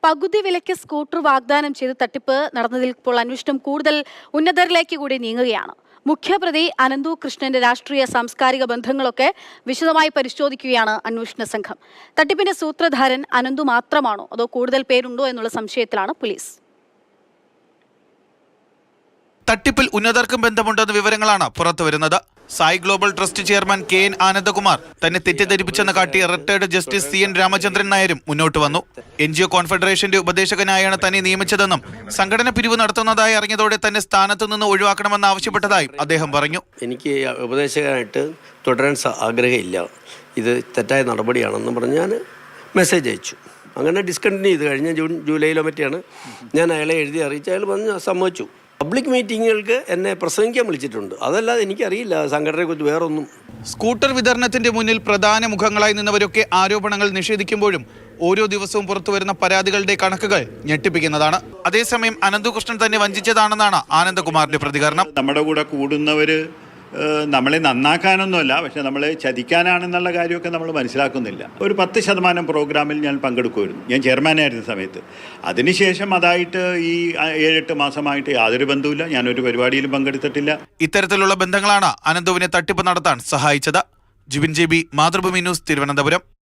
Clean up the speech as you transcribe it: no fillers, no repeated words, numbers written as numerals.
പകുതി വിലയ്ക്ക് സ്കൂട്ടർ വാഗ്ദാനം ചെയ്ത് തട്ടിപ്പ് നടന്നതിൽ ഇപ്പോൾ അന്വേഷണം കൂടുതൽ ഉന്നതരിലേക്ക് കൂടി നീങ്ങുകയാണ്. മുഖ്യപ്രതി അനന്തു കൃഷ്ണന്റെ രാഷ്ട്രീയ സാംസ്കാരിക ബന്ധങ്ങളൊക്കെ വിശദമായി പരിശോധിക്കുകയാണ് അന്വേഷണ സംഘം. തട്ടിപ്പിന്റെ സൂത്രധാരൻ അനന്തു മാത്രമാണോ അതോ കൂടുതൽ പേരുണ്ടോ എന്നുള്ള സംശയത്തിലാണ് പോലീസ്. തട്ടിപ്പിൽ ഉന്നതർക്കും ബന്ധമുണ്ടെന്ന വിവരങ്ങളാണ് പുറത്തുവരുന്നത്. Sai global trust chairman KN Anandakumar തന്നെ തെറ്റിദ്ധരിപ്പിച്ചെന്ന് കാട്ടി റിട്ടയർഡ് ജസ്റ്റിസ് CN രാമചന്ദ്രൻ നായരും മുന്നോട്ട് വന്നു. NGO കോൺഫെഡറേഷന്റെ ഉപദേശകനായാണ് തന്നെ നിയമിച്ചതെന്നും സംഘടന പിരിവ് നടത്തുന്നതായി അറിഞ്ഞതോടെ തന്നെ സ്ഥാനത്തു നിന്ന് ഒഴിവാക്കണമെന്ന് ആവശ്യപ്പെട്ടതായും അദ്ദേഹം പറഞ്ഞു. എനിക്ക് ഉപദേശകനായിട്ട് തുടരാൻ ആഗ്രഹമില്ല, ഇത് തെറ്റായ നടപടിയാണെന്ന് പറഞ്ഞ് ഞാൻ മെസ്സേജ് അയച്ചു. അങ്ങനെ ഡിസ്കണ്ടിന്യൂ ചെയ്ത് കഴിഞ്ഞ ജൂലൈയിലോ മറ്റാണ് ഞാൻ അയാളെ എഴുതി അറിയിച്ച അയാൾ പറഞ്ഞ് സമ്മതിച്ചു. പബ്ലിക് മീറ്റിങ്ങുകൾക്ക് എന്നെ പ്രസംഗിക്കാൻ വിളിച്ചിട്ടുണ്ട്, അതല്ലാതെ എനിക്കറിയില്ല സംഘടനയെക്കുറിച്ച് വേറൊന്നും. സ്കൂട്ടർ വിതരണത്തിന്റെ മുന്നിൽ പ്രധാന മുഖങ്ങളായി നിന്നവരൊക്കെ ആരോപണങ്ങൾ നിഷേധിക്കുമ്പോഴും ഓരോ ദിവസവും പുറത്തുവരുന്ന പരാതികളുടെ കണക്കുകൾ ഞെട്ടിപ്പിക്കുന്നതാണ്. അതേസമയം അനന്തകൃഷ്ണൻ തന്നെ വഞ്ചിച്ചതാണെന്നാണ് ആനന്ദകുമാറിന്റെ പ്രതികരണം. നമ്മുടെ കൂടെ കൂടുന്നവർ നമ്മളെ നന്നാക്കാനൊന്നുമല്ല, പക്ഷെ നമ്മളെ ചതിക്കാനാണെന്നുള്ള കാര്യമൊക്കെ നമ്മൾ മനസ്സിലാക്കുന്നില്ല. ഒരു 10% പ്രോഗ്രാമിൽ ഞാൻ പങ്കെടുക്കുമായിരുന്നു, ഞാൻ ചെയർമാനായിരുന്ന സമയത്ത്. അതിനുശേഷം അതായിട്ട് ഈ 7-8 മാസമായിട്ട് യാതൊരു ബന്ധവുമില്ല, ഞാനൊരു പരിപാടിയിലും പങ്കെടുത്തിട്ടില്ല. ഇത്തരത്തിലുള്ള ബന്ധങ്ങളാണ് അനന്തുവിനെ തട്ടിപ്പ് നടത്താൻ സഹായിച്ചത്. Jibin JB, Mathrubhumi news, Thiruvananthapuram.